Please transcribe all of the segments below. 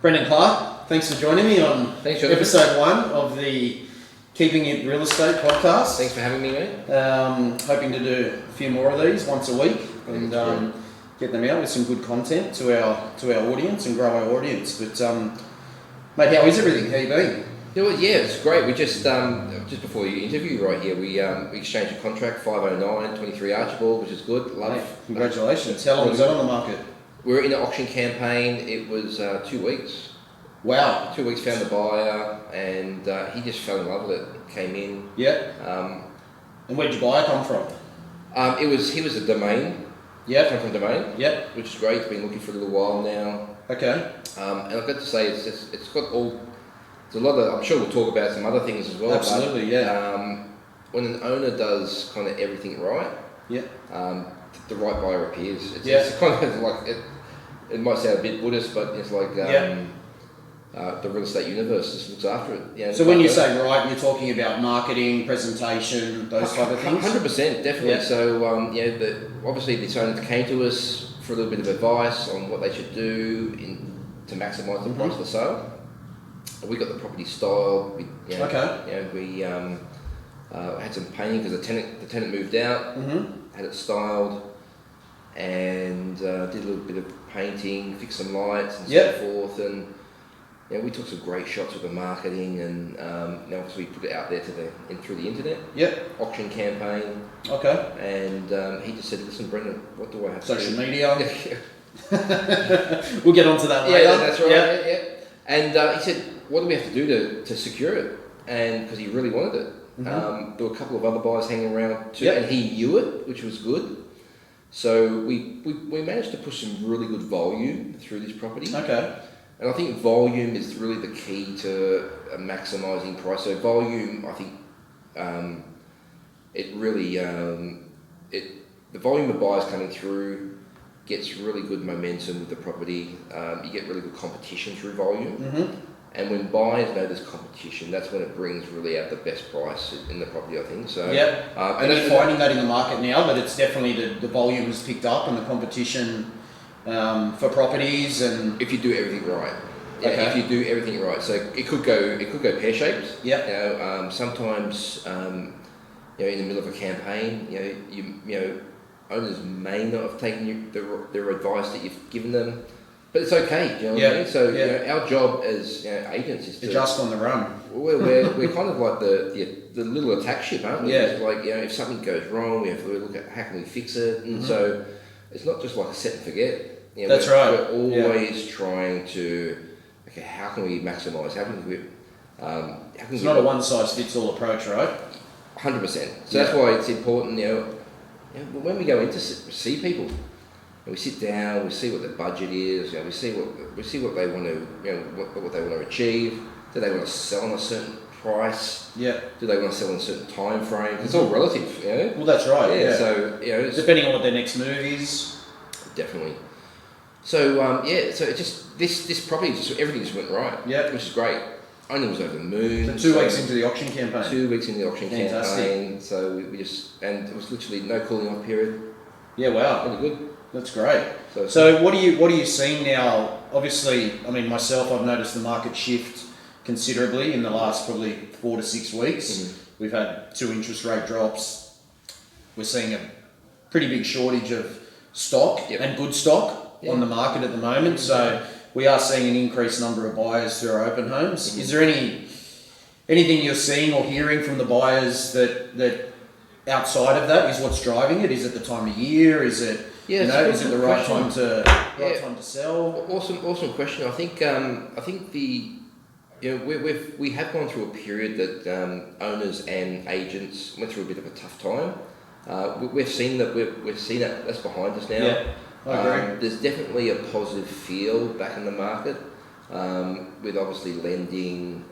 Brendon Clark, thanks for joining me on episode 1 of the Keeping It Real Estate podcast. Thanks for having me, mate. Hoping to do a few more of these once a week and get them out with some good content to our audience and grow our audience. But mate, how is everything? How you been? Yeah, it's great. We just before the interview right here, we exchanged a contract, 509, 23 Archibald, which is good. Love. Mate, congratulations. How long was that on the market? We were in an auction campaign. It was 2 weeks. Wow. 2 weeks, found the buyer, and he just fell in love with it. Came in. Yeah. And where did your buyer come from? He was a domain. Yeah. Come from domain. Yeah. Which is great. It's been looking for a little while now. Okay. And I've got to say, it's got all. There's a lot of. I'm sure we'll talk about some other things as well. Absolutely. But, yeah. When an owner does kind of everything right. Yeah. The right buyer appears. It's kind of like it might sound a bit Buddhist, but it's like the real estate universe just looks after it. You know, so when you say right, you're talking about marketing, presentation, those type of things? 100%, definitely. Yeah. So obviously this owner came to us for a little bit of advice on what they should do to maximise the price of the sale. We got the property styled. We had some painting because the tenant moved out. Had it styled, and did a little bit of painting, fixed some lights and so forth, and we took some great shots with the marketing, and so we put it out there through the internet. Auction campaign. Okay. And he just said, "Listen, Brendon, what do I have Social to do?" media. We'll get onto that later. Yeah, that's right. Yeah. And he said, "What do we have to do to secure it?" And because he really wanted it. There were a couple of other buyers hanging around too, and he knew it, which was good. So we managed to push some really good volume through this property. Okay. And I think volume is really the key to maximising price. So volume, I think, it really the volume of buyers coming through gets really good momentum with the property. You get really good competition through volume. And when buyers know there's competition, that's when it brings really out the best price in the property, I think. So and you're finding that in the market now, that it's definitely the volume has picked up and the competition for properties, and if you do everything right. If you do everything right, so it could go pear shaped. Sometimes in the middle of a campaign, owners may not have taken their advice that you've given them. But it's okay, do you know what I mean? So our job as agents is to adjust on the run. We're kind of like the little attack ship, aren't we? Yeah. It's like if something goes wrong, we have to look at how can we fix it, and so it's not just like a set and forget. That's right. We're always trying to how can we maximise? How can we? It's not a one size fits all approach, right? 100%. So that's why it's important. When we go in to see people. And we sit down, we see what their budget is, we see what they want to, what they want to achieve. Do they want to sell on a certain price? Yeah. Do they want to sell in a certain time frame? It's all relative, Well, that's right. Yeah. So depending on what their next move is. Definitely. So so it just this property everything just went right. Yeah. Which is great. Only was over the moon. So 2 weeks into the auction campaign. 2 weeks into the auction campaign. So we just and it was literally no cooling off period. Yeah. Wow. Really good. That's great. So what are you seeing now? Obviously, I mean, myself, I've noticed the market shift considerably in the last probably 4 to 6 weeks. We've had 2 interest rate drops. We're seeing a pretty big shortage of stock and good stock on the market at the moment. So we are seeing an increased number of buyers through our open homes. Is there anything you're seeing or hearing from the buyers that outside of that is what's driving it? Is it the time of year? Is it is it the right time to sell? Awesome question. I think we have gone through a period that owners and agents went through a bit of a tough time. We've seen that that's behind us now. Yeah, I agree. There's definitely a positive feel back in the market with obviously lending,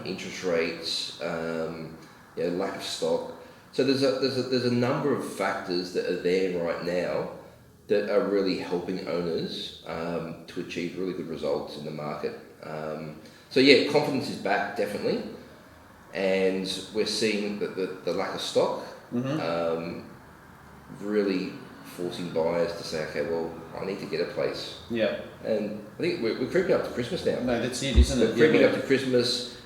interest rates, lack of stock. So there's a number of factors that are there right now that are really helping owners to achieve really good results in the market. Confidence is back definitely, and we're seeing that the lack of stock really forcing buyers to say, okay, well, I need to get a place. Yeah. And I think we're creeping up to Christmas now. No, that's it, isn't it? We're creeping up to Christmas.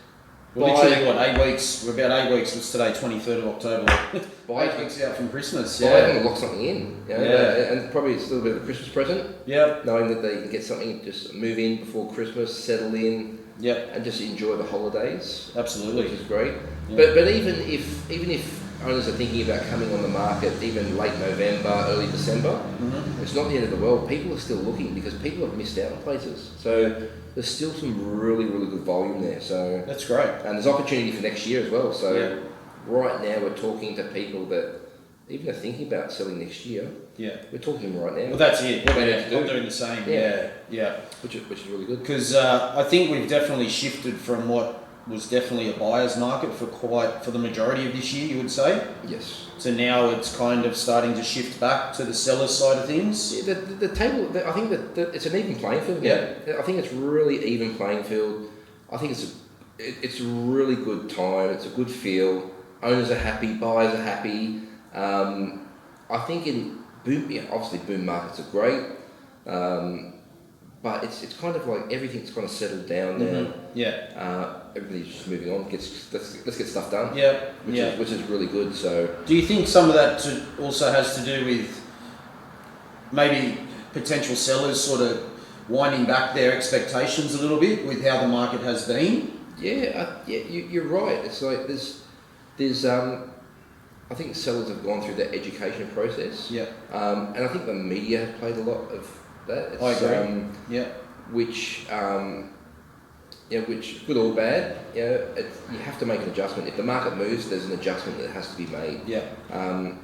We're literally, 8 weeks? We're about 8 weeks. It's today, 23rd of October. 8 weeks out from Christmas. Yeah. Buy and lock something in. You know? Yeah. And probably it's a little bit of a Christmas present. Yeah. Knowing that they can get something, just move in before Christmas, settle in. Yeah. And just enjoy the holidays. Absolutely. Which is great. Yeah. But even if owners are thinking about coming on the market even late November, early December, it's not the end of the world. People are still looking because people have missed out on places. So there's still some really, really good volume there. So that's great. And there's opportunity for next year as well. So right now we're talking to people that even are thinking about selling next year. Yeah. We're talking right now. Well, that's it. What they need to do. I'm doing the same. Yeah. Which is really good. Because I think we've definitely shifted from what was definitely a buyer's market for the majority of this year, you would say. Yes. So now it's kind of starting to shift back to the seller's side of things. Yeah, the table, I think that it's an even playing field. Yeah. I think it's really even playing field. I think it's a really good time. It's a good feel. Owners are happy. Buyers are happy. I think in boom, obviously boom markets are great. But it's kind of like everything's kind of settled down now. Yeah. Everybody's just moving on. Let's get stuff done. Yeah. Which is really good. So. Do you think some of that also has to do with maybe potential sellers sort of winding back their expectations a little bit with how the market has been? Yeah. You're right. It's like there's I think sellers have gone through that education process. Yeah. And I think the media have played a lot of that. I agree. Which which good or bad, you have to make an adjustment. If the market moves, there's an adjustment that has to be made. Yeah. And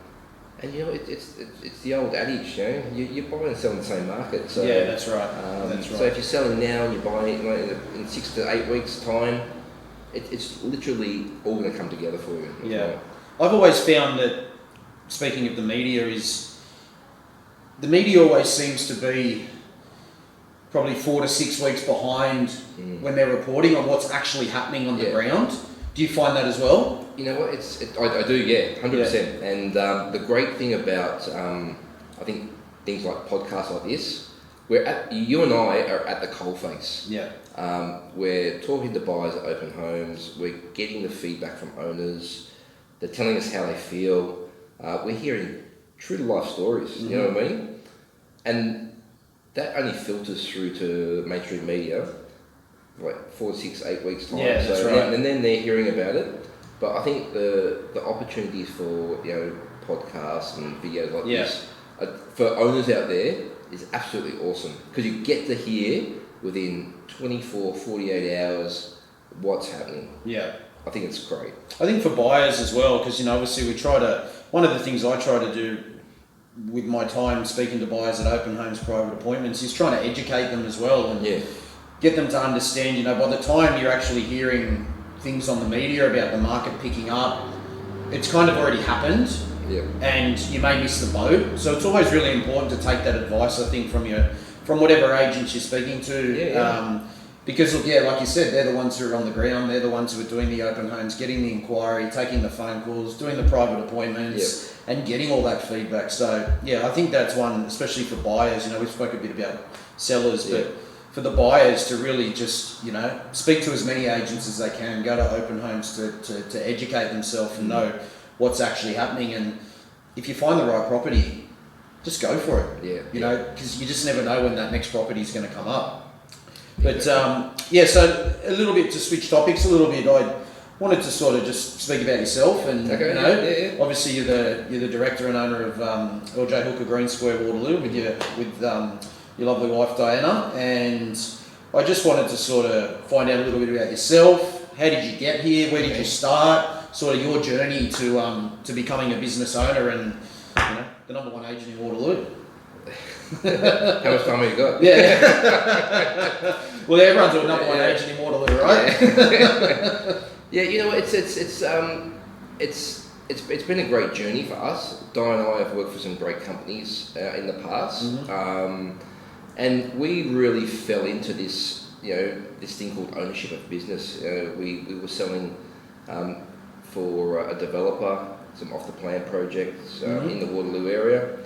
it's the old adage, you buy and sell in the same market. So yeah, that's right. So if you're selling now and you're buying in 6 to 8 weeks' time, it's literally all going to come together for you. Yeah. I've always found that, speaking of the media, the media always seems to be probably 4 to 6 weeks behind when they're reporting on what's actually happening on the ground. Do you find that as well? You know what? I do, 100%. Yeah. And the great thing about I think things like podcasts like this, you and I are at the coalface. Yeah. We're talking to buyers at open homes. We're getting the feedback from owners. They're telling us how they feel. We're hearing true to life stories. You know what I mean? And that only filters through to mainstream media, like 4, 6, 8 weeks time. Yeah, that's right. And then they're hearing about it. But I think the opportunities for podcasts and videos like this for owners out there is absolutely awesome, because you get to hear within 24, 48 hours what's happening. Yeah. I think it's great. I think for buyers as well, because obviously one of the things I try to do with my time speaking to buyers at open homes, private appointments, is trying to educate them as well and get them to understand, by the time you're actually hearing things on the media about the market picking up, it's kind of already happened. Yeah. And you may miss the boat. So it's always really important to take that advice, I think, from whatever agents you're speaking to. Because look, like you said, they're the ones who are on the ground, they're the ones who are doing the open homes, getting the inquiry, taking the phone calls, doing the private appointments, and getting all that feedback. So I think that's one, especially for buyers. We spoke a bit about sellers, but for the buyers to really just speak to as many agents as they can, go to open homes to educate themselves and know what's actually happening. And if you find the right property, just go for it. Because you just never know when that next property is going to come up. But so a little bit to switch topics a little bit, I wanted to sort of just speak about yourself, and obviously you're the director and owner of LJ Hooker Green Square, Waterloo, with your lovely wife Diana, and I just wanted to sort of find out a little bit about yourself. How did you get here? Where did you start? Sort of your journey to becoming a business owner and the number one agent in Waterloo. How much time have you got? Well, everyone's a number one agent in Waterloo, right? It's been a great journey for us. Di and I have worked for some great companies in the past, and we really fell into this this thing called ownership of business. We were selling for a developer some off the plan projects in the Waterloo area.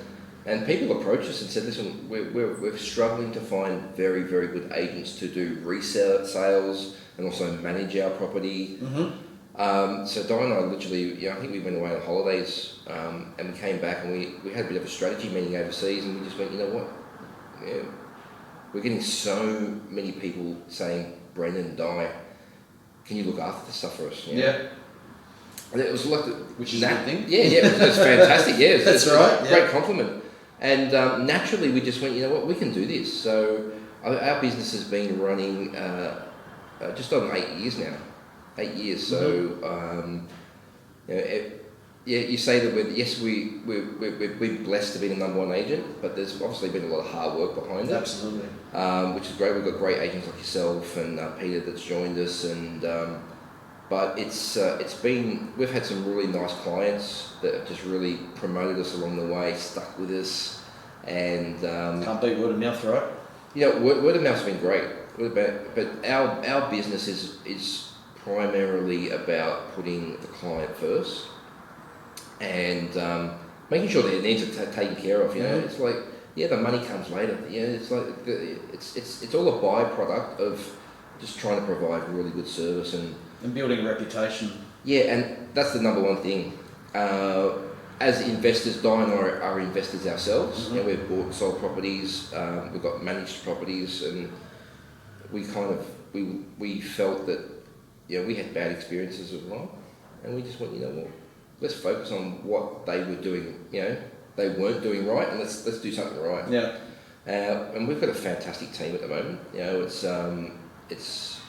And people approach us and said, listen, we're struggling to find very, very good agents to do resale sales and also manage our property. So Di and I literally, I think we went away on holidays and we came back and we had a bit of a strategy meeting overseas, and we just went, you know what, we're getting so many people saying, Brendon, Di, can you look after this stuff for us? Yeah. And it was like, which is a good thing. Yeah, it was fantastic. Yeah, that's right. A great compliment. And naturally, we just went, you know what, we can do this. So our business has been running just on 8 years now. 8 years. So you say that we're blessed to be the number one agent, but there's obviously been a lot of hard work behind it. Absolutely. Which is great. We've got great agents like yourself and Peter that's joined us, and but it's been, we've had some really nice clients that have just really promoted us along the way, stuck with us, and can't beat word of mouth, right? Yeah, word of mouth's been great. But our business is primarily about putting the client first and making sure their needs are taken care of. You know, it's like, the money comes later. It's like it's all a byproduct of just trying to provide really good service and building a reputation. Yeah, and that's the number one thing. As investors, Di and I are investors ourselves. You know, we've bought and sold properties. We've got managed properties, and we we felt that we had bad experiences as well, and we just went, what, let's focus on what they were doing. They weren't doing right, and let's do something right. Yeah. And we've got a fantastic team at the moment. It's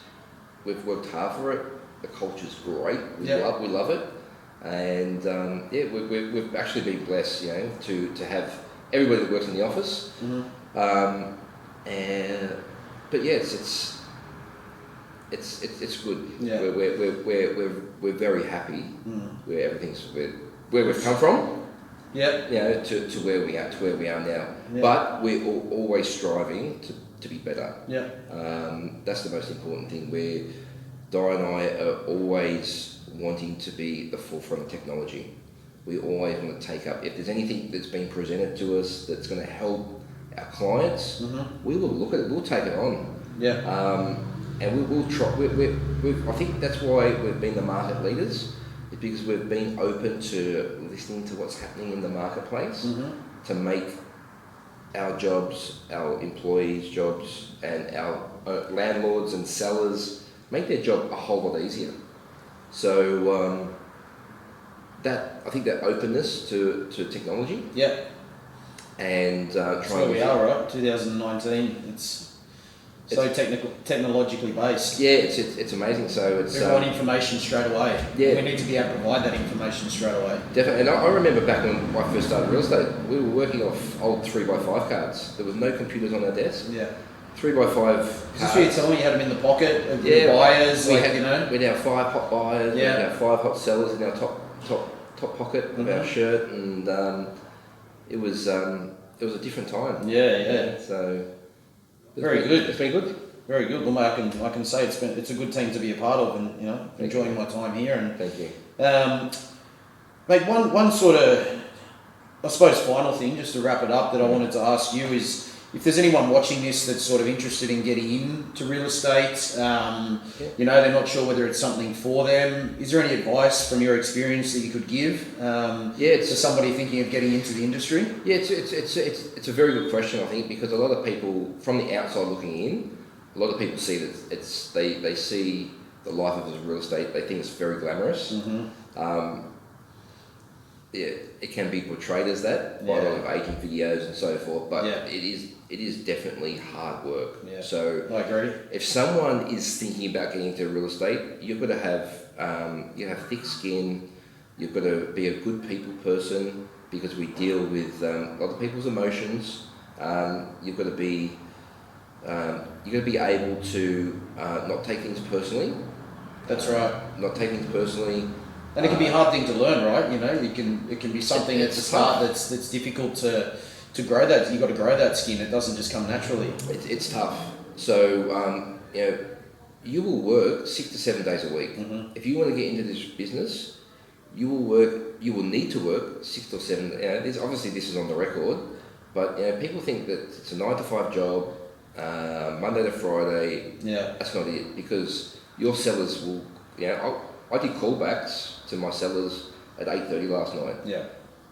we've worked hard for it. The culture's great. We love it, and we've actually been blessed, to have everybody that works in the office. But yeah, it's good. Yeah. We're very happy where where we've come from. Yeah. To where we are now. Yeah. But we're always striving to be better. Yeah. That's the most important thing. Where Di and I are always wanting to be the forefront of technology. We always want to take up, if there's anything that's been presented to us that's going to help our clients, we will look at it. We'll take it on. Yeah. And we'll try. I think that's why we've been the market leaders. It's because we've been open to listening to what's happening in the marketplace to make our jobs, our employees' jobs, and our landlords and sellers make their job a whole lot easier. So I think that openness to technology. Yeah. And that's where we are, right? 2019. It's so technologically based. Yeah, it's amazing. So we want information straight away. Yeah. We need to be able to provide that information straight away. Definitely. And I remember back when I first started real estate, we were working off old 3x5 cards. There was no computers on our desk. Yeah. 3x5 cards. Is this where you tell me you had them in the pocket of your buyers? We had our 5 hot buyers, we had our 5 hot sellers in our top pocket of our shirt, and it was a different time. Yeah. So very good. It's been good. Very good. Well, I can say it's a good team to be a part of, and enjoying my time here. And thank you. Mate, one sort of, I suppose, final thing just to wrap it up that I wanted to ask you is, if there's anyone watching this that's sort of interested in getting into real estate, they're not sure whether it's something for them. Is there any advice from your experience that you could give to somebody thinking of getting into the industry? Yeah, it's a very good question, I think, because a lot of people from the outside looking in, a lot of people see that they see the life of real estate. They think it's very glamorous. It can be portrayed as that by a lot of agent videos and so forth, but it is definitely hard work. Yeah. So I agree. If someone is thinking about getting into real estate, you've got to have thick skin. You've got to be a good people person, because we deal with a lot of people's emotions. You've got to be able to not take things personally. That's right. Not take things personally. And it can be a hard thing to learn, right? It can be something at the start that's difficult to grow that. You've got to grow that skin. It doesn't just come naturally. It's tough. So you will work 6 to 7 days a week. If you want to get into this business, you will need to work 6 or 7. Obviously this is on the record, But people think that it's a 9 to 5 job, Monday to Friday. Yeah. That's not it, because your sellers will. I did callbacks to my sellers at 8:30 last night. Yeah.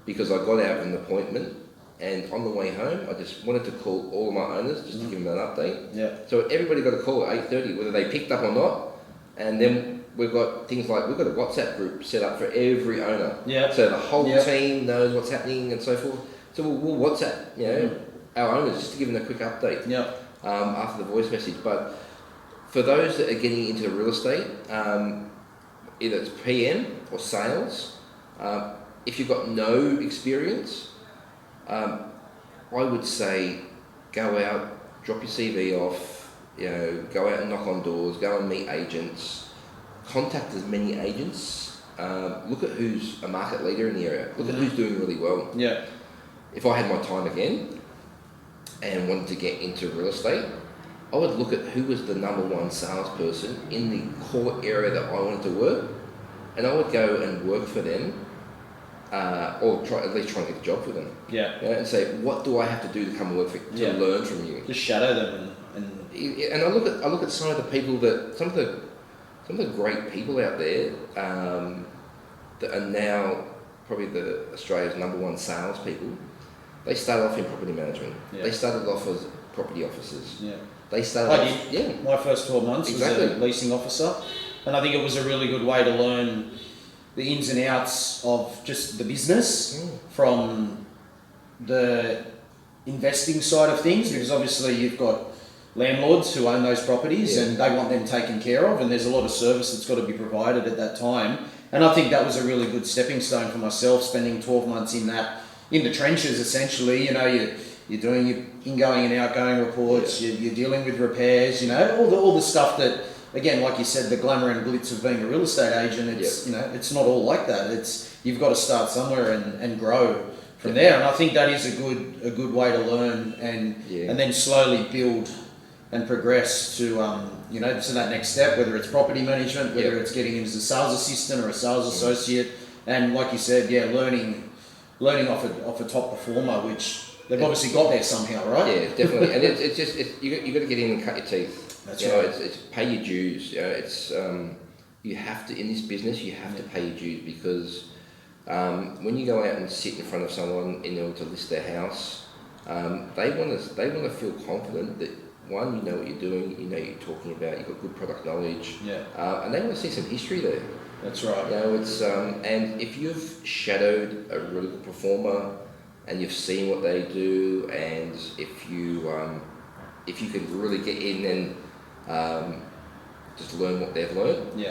Because I got out of an appointment, and on the way home, I just wanted to call all of my owners just to give them an update. Yeah. So everybody got a call at 8:30, whether they picked up or not, and then we've got things like we've got a WhatsApp group set up for every owner. Yeah. So the whole team knows what's happening and so forth. So we'll WhatsApp, our owners just to give them a quick update. Yeah. After the voice message. But for those that are getting into real estate, either it's PM or sales, if you've got no experience, I would say go out, drop your CV off, go out and knock on doors, go and meet agents, contact as many agents, look at who's a market leader in the area, look at who's doing really well. Yeah. If I had my time again and wanted to get into real estate, I would look at who was the number one salesperson in the core area that I wanted to work, and I would go and work for them, or at least try and get a job for them. Yeah. And say, what do I have to do to come and work for to learn from you? Just shadow them and I look at some of the people some of the great people out there that are now probably Australia's number one salespeople. They started off in property management. Yeah. They started off as property officers. Yeah. They started. Yeah. My first 12 months was a leasing officer, and I think it was a really good way to learn the ins and outs of just the business from the investing side of things, because obviously you've got landlords who own those properties and they want them taken care of, and there's a lot of service that's got to be provided at that time. And I think that was a really good stepping stone for myself, spending 12 months in the trenches essentially. You're doing your ingoing and outgoing reports, you're dealing with repairs, all the stuff that, again, like you said, the glamour and glitz of being a real estate agent, it's it's not all like that. You've got to start somewhere and grow from there. And I think that is a good way to learn and then slowly build and progress to to that next step, whether it's property management, whether it's getting into as a sales assistant or a sales associate, and like you said, learning off a top performer, which they've obviously got there somehow, right? Yeah, definitely. And it's just you got to get in and cut your teeth. That's right. It's pay your dues. It's you have to, in this business, you have to pay your dues, because when you go out and sit in front of someone in order to list their house, they want to feel confident that, one, you know what you're doing, you know what you're talking about, you've got good product knowledge, and they want to see some history there. That's right. It's and if you've shadowed a really good performer and you've seen what they do, and if you can really get in and just learn what they've learned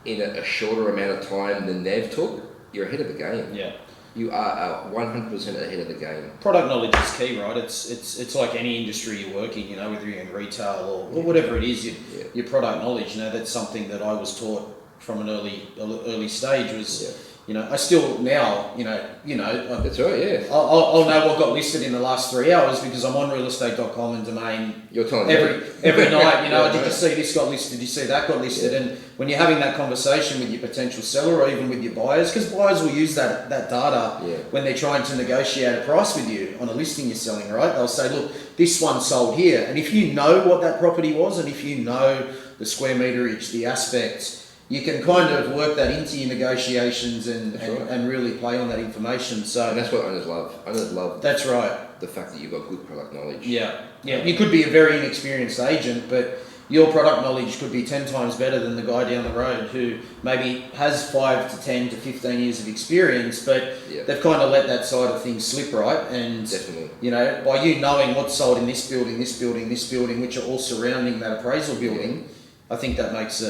in a shorter amount of time than they've took, you're ahead of the game. Yeah. You are 100% ahead of the game. Product knowledge is key, right? It's like any industry you're working, whether you're in retail or whatever it is, your product knowledge, that's something that I was taught from an early stage was, I still now, That's right, yeah. I'll know what got listed in the last 3 hours because I'm on realestate.com and Domain. You're telling every night, did you see this got listed? Did you see that got listed? Yeah. And when you're having that conversation with your potential seller or even with your buyers, because buyers will use that data when they're trying to negotiate a price with you on a listing you're selling, right? They'll say, look, this one sold here. And if you know what that property was, and if you know the square meterage, the aspect, you can kind of work that into your negotiations and really play on that information. So, and that's what owners love. Owners love. That's right. The fact that you've got good product knowledge. Yeah. You could be a very inexperienced agent, but your product knowledge could be 10 times better than the guy down the road who maybe has 5 to 10 to 15 years of experience, but they've kind of let that side of things slip, right? And definitely, by you knowing what's sold in this building, which are all surrounding that appraisal building, I think that makes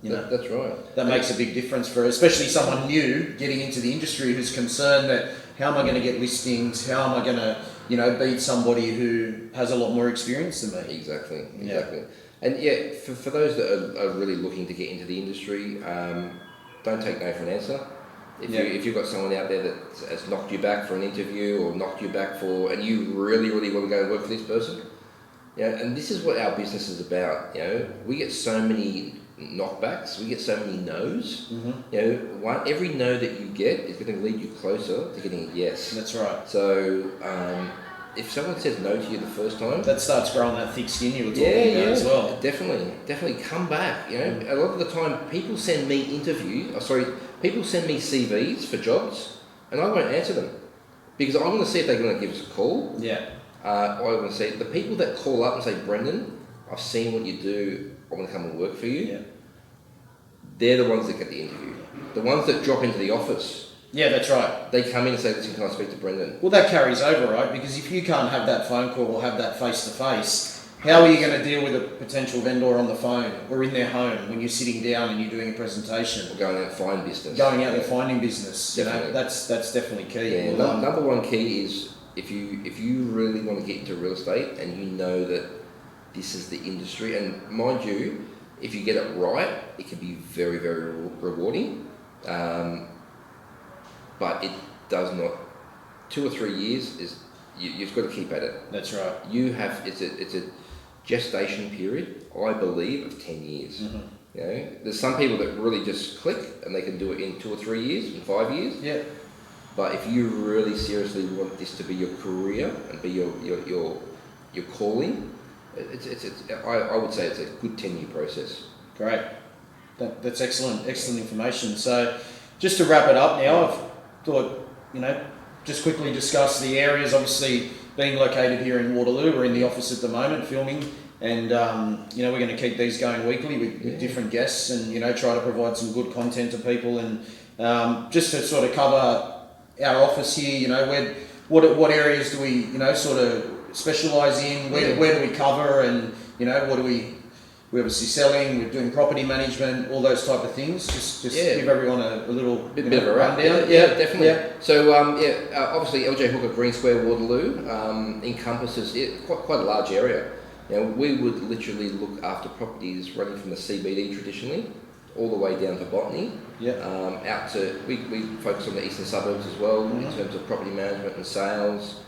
that's right. That makes a big difference for especially someone new getting into the industry who's concerned that how am I going to get listings? How am I going to, beat somebody who has a lot more experience than me? Exactly. And for those that are really looking to get into the industry, don't take no for an answer. If you've got someone out there that has knocked you back for an interview or knocked you back and you really, really want to go and work for this person, and this is what our business is about. We get so many knockbacks, we get so many no's. Every no that you get is going to lead you closer to getting a yes. That's right. So if someone says no to you the first time, that starts growing that thick skin you were talking about as well. Definitely come back. You know, a lot of the time people send me people send me CVs for jobs, and I won't answer them because I want to see if they're going to give us a call. Yeah. I want to see the people that call up and say, Brendon, I've seen what you do. I want to come and work for you. Yeah. They're the ones that get the interview. The ones that drop into the office. Yeah, that's right. They come in and say, listen, can I speak to Brendon? Well, that carries over, right? Because if you can't have that phone call or have that face-to-face, how are you going to deal with a potential vendor on the phone or in their home when you're sitting down and you're doing a presentation? Or going out and find business. Going out and finding business. Definitely. You know, that's definitely key. Yeah, number one key is if you really want to get into real estate and you know that this is the industry, and mind you, if you get it right, it can be very, very rewarding. But it does not. 2 or 3 years is you've got to keep at it. That's right. It's a gestation period, I believe, of 10 years. Mm-hmm. You know, there's some people that really just click and they can do it in 2 or 3 years, in 5 years. Yeah. But if you really seriously want this to be your career and be your calling, I would say it's a good 10-year process. Great. That's excellent information. So just to wrap it up now, I've thought, just quickly discuss the areas. Obviously, being located here in Waterloo, we're in the office at the moment filming, and we're going to keep these going weekly with different guests, and try to provide some good content to people, and just to sort of cover our office here. What areas do we sort of specialise in? Where do we cover, and what do we're obviously selling, we're doing property management, all those type of things. Just give everyone a little bit of a rundown. Yeah, definitely. Yeah. So obviously LJ Hooker Green Square Waterloo encompasses quite a large area. We would literally look after properties running from the CBD traditionally, all the way down to Botany. Yeah. Out to we focus on the eastern suburbs as well in terms of property management and sales.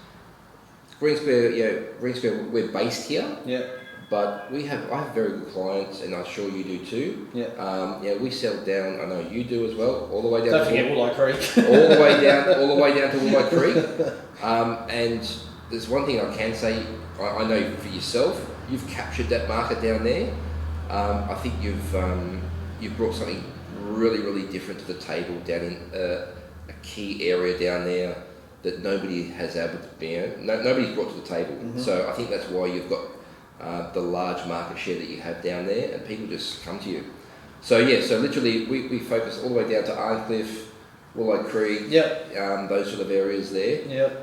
Green Square, we're based here. Yeah. But I have very good clients, and I'm sure you do too. Yeah. We sell down. I know you do as well. All the way down. Don't forget wollicreek. all the way down to wollicreek. And there's one thing I can say. I know for yourself, you've captured that market down there. I think you've brought something really, really different to the table down in a key area down there that nobody has able to nobody's brought to the table. Mm-hmm. So I think that's why you've got the large market share that you have down there, and people just come to you. So literally we focus all the way down to Arncliffe, wollicreek, those sort of areas there. Yep.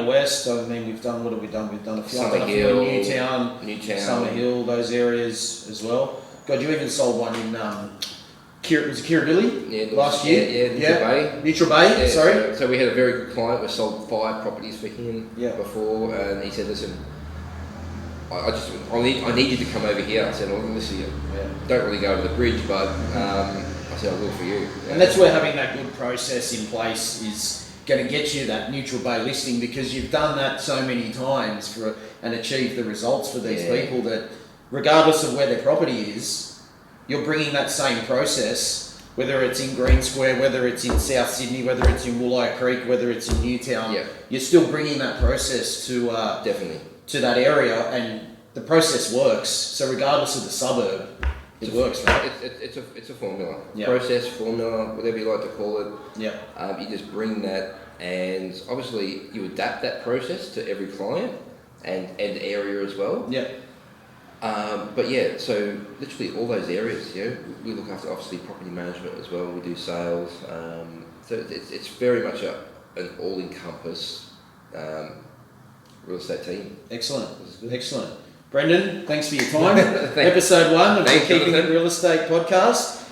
West, I mean, we've done, what have we done? We've done a few. Summer Hill, Newtown, Summer Hill, those areas as well. God, you even sold one in Kirribilli last year. Neutral Bay. Sorry. So we had a very good client. We sold 5 properties for him before, and he said, "Listen, I need you to come over here." I said, "Well, listen, don't really go over the bridge, but I said I will for you." And that's where having that good process in place is going to get you that Neutral Bay listing, because you've done that so many times and achieved the results for these people that, regardless of where their property is, you're bringing that same process, whether it's in Green Square, whether it's in South Sydney, whether it's in wollicreek, whether it's in Newtown. You're still bringing that process to definitely to that area, and the process works. So regardless of the suburb, it works, right? It's a formula. Process, formula, whatever you like to call it. You just bring that, and obviously you adapt that process to every client and area as well. So literally all those areas, we look after obviously property management as well. We do sales. So it's very much an all-encompass real estate team. Excellent. Brendon, thanks for your time. Episode 1 of the Keeping It Real Estate podcast.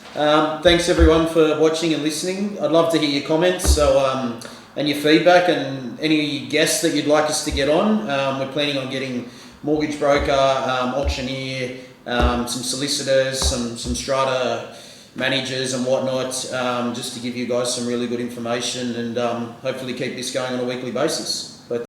Thanks everyone for watching and listening. I'd love to hear your comments and your feedback, and any guests that you'd like us to get on. We're planning on getting mortgage broker, auctioneer, some solicitors, some strata managers and whatnot, just to give you guys some really good information, and hopefully keep this going on a weekly basis.